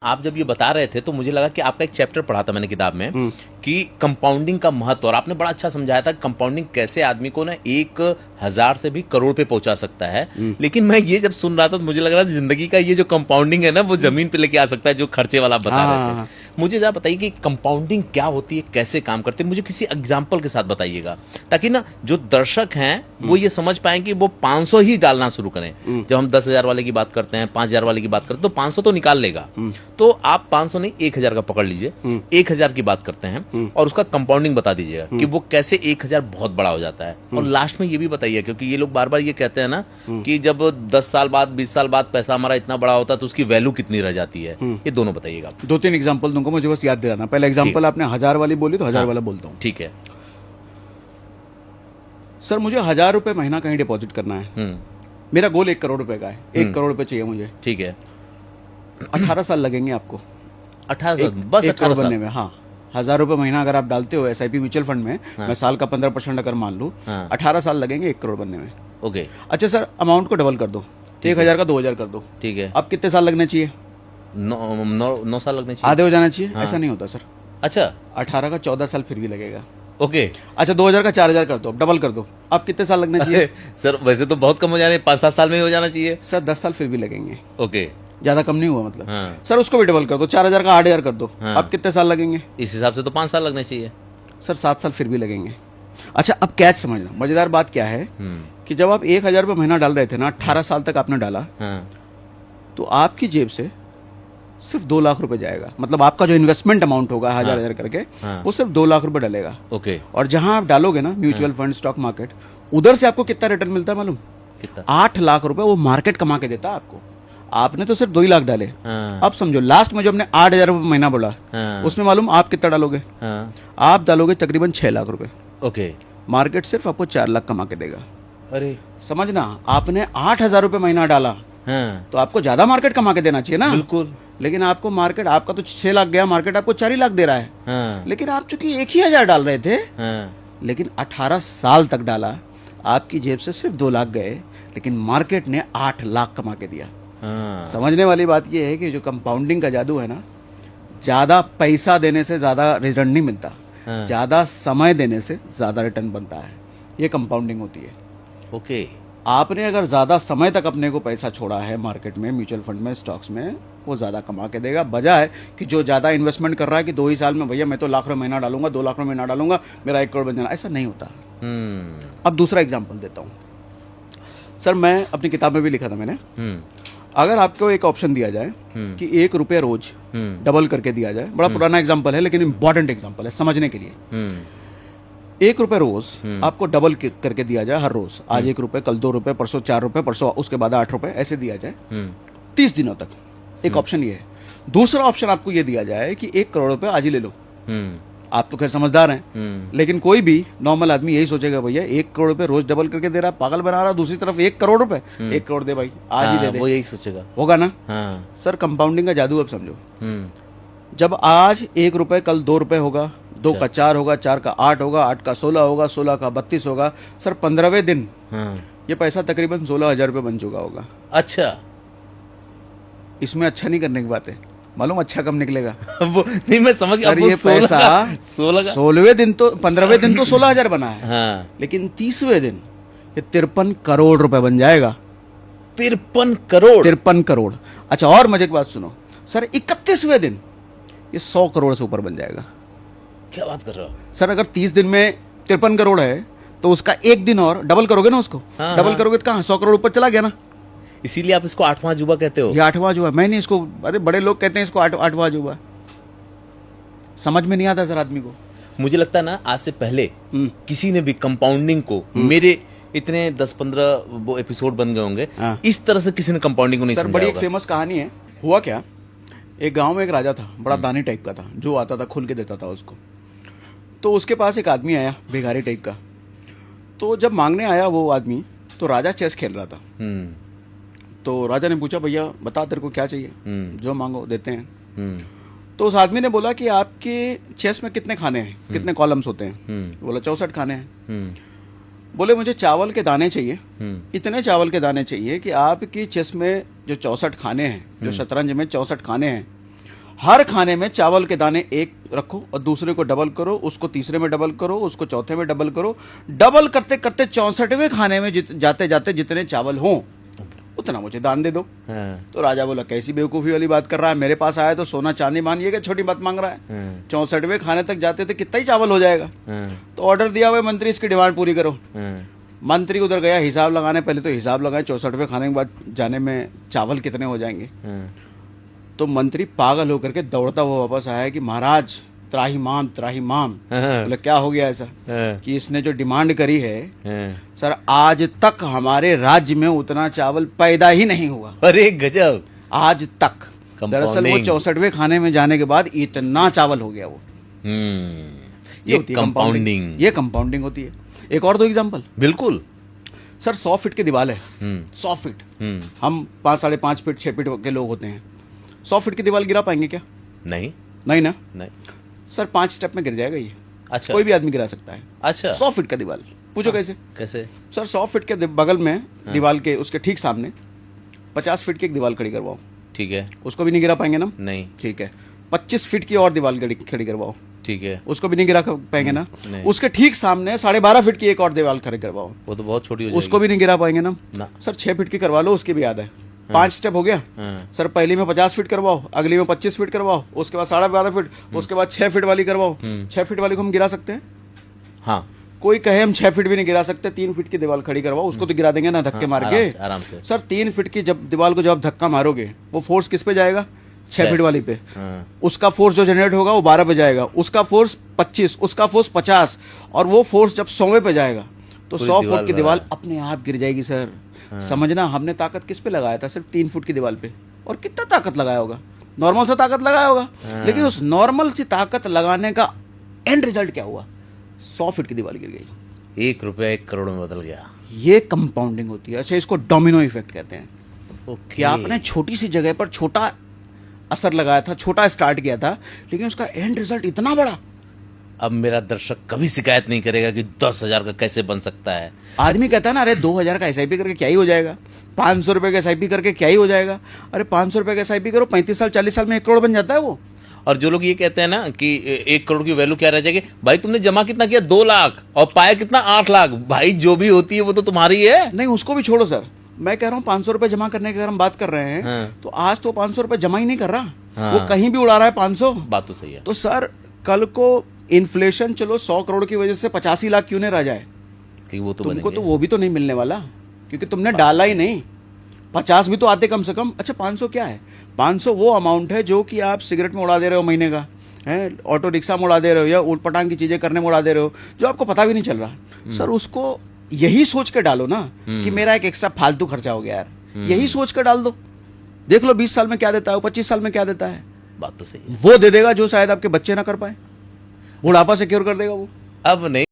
आप जब ये बता रहे थे तो मुझे लगा कि आपका एक चैप्टर पढ़ा था मैंने किताब में कि कंपाउंडिंग का महत्व, और आपने बड़ा अच्छा समझाया था कंपाउंडिंग कैसे आदमी को ना 1,000 से भी करोड़ पे पहुंचा सकता है। लेकिन मैं ये जब सुन रहा था तो मुझे लग रहा था जिंदगी का ये जो कंपाउंडिंग है ना वो जमीन पे लेके आ सकता है, जो खर्चे वाला आप बता रहे थे। मुझे जरा बताइए कि कंपाउंडिंग क्या होती है, कैसे काम करती है, मुझे किसी एग्जाम्पल के साथ बताइएगा ताकि ना जो दर्शक हैं वो ये समझ पाए कि वो 500 ही डालना शुरू करें। जब हम 10,000 वाले की बात करते हैं, 5,000 वाले की बात करते हैं तो 500 तो निकाल लेगा, तो आप 500 नहीं 1,000 का पकड़ लीजिए। 1,000 की बात करते हैं और उसका कंपाउंडिंग बता दीजिएगा कि वो कैसे 1,000 बहुत बड़ा हो जाता है। और लास्ट में ये भी बताइए, क्योंकि ये लोग बार बार ये कहते हैं ना कि जब 10 साल बाद 20 साल बाद पैसा हमारा इतना बड़ा होता है तो उसकी वैल्यू कितनी रह जाती है। ये दोनों बताइएगा। 2-3 एग्जाम्पल दूंगा, मुझे बस याद दिलाना। पहला एग्जाम्पल आपने 1,000 वाली बोली तो 1,000 वाला बोलता हूँ। ठीक है सर, मुझे 1,000 रुपए महीना कहीं डिपॉजिट करना है। मेरा गोल 1 करोड़ रुपए का है। 1 करोड़ रुपए चाहिए मुझे। ठीक है। 18 साल लगेंगे आपको 18 बस 1 करोड़ 18 बनने में। हाँ, 1,000 रुपए महीना अगर आप डालते हो SIP म्यूचुअल फंड में, मैं साल का 15% अगर मान लूँ, 18 साल लगेंगे 1 करोड़ बनने में। ओके। अच्छा सर, अमाउंट को डबल कर दो, 1,000 का 2,000 कर दो। ठीक है। अब कितने साल लगने चाहिए? 9 साल लगने चाहिए। आधे हो जाना चाहिए। ऐसा नहीं होता सर। अच्छा, 18 का 14 साल फिर भी लगेगा। ओके। अच्छा, 2,000 का 4,000 कर दो, अब डबल कर दो। अब कितने साल लगने चाहिए? सर वैसे तो बहुत कम हो जाने, 5-7 साल में ही हो जाना चाहिए। सर 10 साल फिर भी लगेंगे। ओके। ज्यादा कम नहीं हुआ मतलब। हाँ। सर उसको भी डबल कर दो, 4,000 का 8,000 कर दो। हाँ। अब कितने साल लगेंगे? इस हिसाब से तो 5 साल लगने चाहिए। सर 7 साल फिर भी लगेंगे। अच्छा, अब कैच समझना, मजेदार बात क्या है कि जब आप 1,000 रुपये महीना डाल रहे थे ना, 18 साल तक आपने डाला, तो आपकी जेब से सिर्फ 2 लाख रुपए जाएगा। मतलब आपका जो इन्वेस्टमेंट अमाउंट होगा 1,000 करके, वो सिर्फ 2 लाख रुपए डलेगा। ओके। और जहां आप डालोगे ना म्यूचुअल फंड, स्टॉक मार्केट, उधर से आपको कितना रिटर्न मिलता है मालूम? कितना? 8 लाख रुपए वो मार्केट कमा के देता है आपको। आपने तो सिर्फ 2 ही लाख डाले। अब समझो लास्ट में जो हमने 8,000 रुपये महीना बोला, उसमें मालूम आप कितना डालोगे? आप डालोगे तकरीबन 6 लाख रुपए। ओके। मार्केट सिर्फ आपको 4 लाख कमा के देगा। अरे समझना, आपने 8,000 रुपये महीना डाला तो आपको ज्यादा मार्केट कमा के देना चाहिए ना। बिल्कुल। लेकिन आपको मार्केट, आपका तो 6 लाख गया, मार्केट आपको 4 ही लाख दे रहा है। लेकिन आप चूंकि 1,000 डाल रहे थे, लेकिन 18 साल तक डाला, आपकी जेब से सिर्फ 2 लाख गए, लेकिन मार्केट ने 8 लाख कमा के दिया। समझने वाली बात यह है कि जो कंपाउंडिंग का जादू है ना, ज्यादा पैसा देने से ज्यादा रिटर्न नहीं मिलता, ज्यादा समय देने से ज्यादा रिटर्न बनता है। ये कंपाउंडिंग होती है। ओके। आपने अगर ज्यादा समय तक अपने को पैसा छोड़ा है मार्केट में, म्यूचुअल फंड में, स्टॉक्स में, वो ज्यादा कमा के देगा। बजाय कि जो ज्यादा इन्वेस्टमेंट कर रहा है कि 2 ही साल में भैया मैं तो लाख रुपए महीना डालूंगा, 2 लाख रुपए महीना डालूंगा, मेरा 1 करोड़ बन जाना, ऐसा नहीं होता। अब दूसरा एग्जाम्पल देता हूँ सर, मैं अपनी किताब में भी लिखा था मैंने। अगर आपको एक ऑप्शन दिया जाए कि 1 रुपये रोज डबल करके दिया जाए, बड़ा पुराना एग्जाम्पल है लेकिन इंपॉर्टेंट एग्जाम्पल है समझने के लिए। 1 रुपये रोज आपको डबल करके दिया जाए हर रोज। आज 1 रुपये, कल 2 रुपये, परसों 4 रुपये, परसों उसके बाद 8 रुपये, ऐसे दिया जाए 30 दिनों तक। एक ऑप्शन ये है। दूसरा ऑप्शन आपको ये दिया जाए कि 1 करोड़ रुपए आज ही ले लो। आप तो खैर समझदार हैं, लेकिन कोई भी नॉर्मल आदमी यही सोचेगा भैया 1 करोड़ रुपए रोज डबल करके दे रहा, पागल बना रहा। दूसरी तरफ 1 करोड़ रुपए, 1 करोड़ दे भाई, आज ही दे दे, वो यही सोचेगा। होगा ना। सर कंपाउंडिंग का जादू अब समझो। जब आज 1 रुपए कल 2 रुपए होगा, 2 का 4 होगा, 4 का 8 होगा, 8 का 16 होगा, 16 का 32 होगा। सर 15वें दिन ये पैसा तकरीबन 16,000 रुपये बन चुका होगा। अच्छा। इसमें अच्छा नहीं करने की बात है, मालूम अच्छा कम निकलेगा। वो नहीं, मैं समझ गया। ये पैसा 16वें दिन तो 15वें दिन तो 16,000 बना है, लेकिन 30वें दिन ये 53 करोड़ रुपए बन जाएगा। 53 करोड़? 53 करोड़। अच्छा, और मजे की बात सुनो सर, 31वें दिन ये 100 करोड़ से ऊपर बन जाएगा। क्या बात कर रहे हो सर? अगर 30 दिन में 53 करोड़ है तो उसका 1 दिन और डबल करोगे ना, उसको डबल करोगे तो कहाँ 100 करोड़ ऊपर चला गया ना। इसीलिए आप इसको 8वां अजूबा कहते हो। ये 8वां अजूबा, मैं नहीं इसको, अरे बड़े लोग कहते हैं इसको 8वां अजूबा। समझ में नहीं आता सर आदमी को। मुझे लगता है ना आज से पहले किसी ने भी कंपाउंडिंग को, मेरे इतने 10-15 वो एपिसोड बन गए होंगे, इस तरह से किसी ने कंपाउंडिंग को नहीं समझा होगा। बड़ी एक फेमस कहानी है। हुआ क्या, एक गांव में एक राजा था, बड़ा दानी टाइप का था, जो आता था खुल के देता था उसको। तो उसके पास एक आदमी आया भिखारी टाइप का। तो जब मांगने आया वो आदमी, तो राजा चेस खेल रहा था। तो राजा ने पूछा, भैया बता तेरे को क्या चाहिए, जो मांगो देते हैं। तो उस आदमी ने बोला कि आपके चेस में कितने खाने हैं, कितने कॉलम्स होते हैं? बोला 64 खाने हैं। बोले मुझे चावल के दाने चाहिए, इतने चावल के दाने चाहिए कि आपकी चेस में जो 64 खाने हैं, जो शतरंज में 64 खाने हैं, हर खाने में चावल के दाने एक रखो और दूसरे को डबल करो, उसको तीसरे में डबल करो, उसको चौथे में डबल करो, डबल करते करते 64वें खाने में जाते जाते जितने चावल हों उतना मुझे दान दे दो। हाँ, तो राजा बोला कैसी बेवकूफ़ी वाली बात कर रहा है, मेरे पास आया तो सोना चांदी मानिए कि छोटी बात मांग रहा है। हाँ, 64वें खाने तक जाते थे कितना ही चावल हो जाएगा। हाँ, तो ऑर्डर दिया हुआ मंत्री इसकी डिमांड पूरी करो। हाँ, मंत्री उधर गया हिसाब लगाने, पहले तो हिसाब लगाए 64वें खाने के बाद जाने में चावल कितने हो जाएंगे। हाँ, तो मंत्री पागल होकर के दौड़ता हुआ वापस आया कि महाराज त्राहिमाम त्राहिमाम। हाँ, बोले क्या हो गया ऐसा हाँ, कि कि इसने जो डिमांड करी है हाँ। सर आज तक हमारे राज्य में उतना चावल पैदा ही नहीं हुआ, अरे गजब। आज तक। दरअसल वो Compounding। 64वें खाने में जाने के बाद इतना चावल हो गया वो। ये होती है कंपाउंडिंग। ये कंपाउंडिंग होती है। एक और दो एग्जांपल। बिल्कुल। सर 100 फीट की दीवार है, हम्म 100 फीट। हम्म हम 5, 5.5 फीट 6 फीट के लोग होते हैं। 100 फीट की दीवार गिरा पाएंगे क्या? नहीं नहीं ना नहीं। सर 5 स्टेप में गिर जाएगा ये। अच्छा कोई भी आदमी गिरा सकता है। अच्छा 100 फीट का दीवार पूछो कैसे? कैसे? सर 100 फीट के बगल में दीवार के उसके ठीक सामने 50 फीट की एक दीवार खड़ी करवाओ, ठीक है। उसको भी नहीं गिरा पाएंगे ना? नहीं। ठीक है। 25 फीट की और दीवार खड़ी करवाओ, ठीक है। उसको भी नहीं गिरा पाएंगे ना? नहीं। उसके ठीक सामने 12.5 फीट की एक और दीवार खड़ी करवाओ, वो तो बहुत छोटी हो जाएगी। उसको भी नहीं गिरा पाएंगे ना? ना। सर 6 फीट की करवा लो, उसकी भी याद है। 5 स्टेप हो गया। हाँ। सर पहली में 50 फीट करवाओ, अगली में 25 फीट करवाओ, उसके बाद 12.5 फीट, उसके बाद 6 फीट वाली करवाओ। 6 फीट वाली को हम गिरा सकते हैं? हाँ कोई कहे हम 6 फीट भी नहीं गिरा सकते, 3 फीट की दीवार खड़ी करवाओ, उसको तो गिरा देंगे ना धक्के मार के। आराम से। सर 3 फीट की जब दीवार को जब धक्का मारोगे वो फोर्स किस पे जाएगा? 6 फीट वाली पे। हाँ। उसका फोर्स जो जनरेट होगा वो 12 पे जाएगा, उसका फोर्स 25, उसका फोर्स 50, और वो फोर्स जब 100वें पे जाएगा तो पूरी 100 दीवार फुट की बना दीवार है। अपने आप गिर जाएगी सर। समझना हमने ताकत किस पे लगाया था? सिर्फ 3 फुट की दीवार पे। और कितना ताकत लगाया होगा? नॉर्मल सा ताकत लगाया होगा। लेकिन उस नॉर्मल सी ताकत लगाने का एंड रिजल्ट क्या हुआ? 100 फीट की दीवार गिर गई। 1 रुपया 1 करोड़ में बदल गया। ये कंपाउंडिंग होती है। अच्छा इसको डोमिनो इफेक्ट कहते हैं ओके। कि आपने छोटी सी जगह पर छोटा असर लगाया था, छोटा स्टार्ट किया था, लेकिन उसका एंड रिजल्ट इतना बड़ा। अब मेरा दर्शक कभी शिकायत नहीं करेगा कि 10,000 का कैसे बन सकता है। आदमी कहता है ना अरे 2000 का SIP करके क्या ही हो जाएगा, 500 रुपए का SIP करके क्या ही हो जाएगा। अरे 500 रुपए का SIP करो, 35 साल 40 साल में 1 करोड़ बन जाता है वो। और जो लोग ये कहते हैं ना कि 1 करोड़ की वैल्यू क्या रह जाएगी, भाई तुमने जमा कितना किया? 2 लाख और पाया कितना? 8 लाख। भाई जो भी होती है वो तो तुम्हारी है। नहीं उसको भी छोड़ो सर, मैं कह रहा हूँ 500 रुपए जमा करने की अगर हम बात कर रहे हैं हाँ। तो आज तो 500 रुपए जमा ही नहीं कर रहा। हाँ। वो कहीं भी उड़ा रहा है 500। बात तो सही है। तो सर कल को इन्फ्लेशन चलो 100 करोड़ की वजह से 85 लाख क्यों नहीं रह जाए? कि वो तो तुमको बनेंगे। तो वो भी तो नहीं मिलने वाला क्योंकि तुमने डाला ही नहीं। 50 भी तो आते कम से कम। अच्छा 500 क्या है? 500 वो अमाउंट है जो कि आप सिगरेट में उड़ा दे रहे हो महीने का, है ऑटो रिक्शा में उड़ा दे रहे हो या ऊट पटांग की चीजें करने में उड़ा दे रहे हो, जो आपको पता भी नहीं चल रहा। सर उसको यही सोच के डालो ना कि मेरा एक एक्स्ट्रा फालतू खर्चा हो गया यार, यही सोच कर डाल दो। देख लो 20 साल में क्या देता है, 25 साल में क्या देता है। बात तो सही है। वो दे देगा जो शायद आपके बच्चे ना कर पाए, बुढ़ापा सिक्योर कर देगा वो। अब नहीं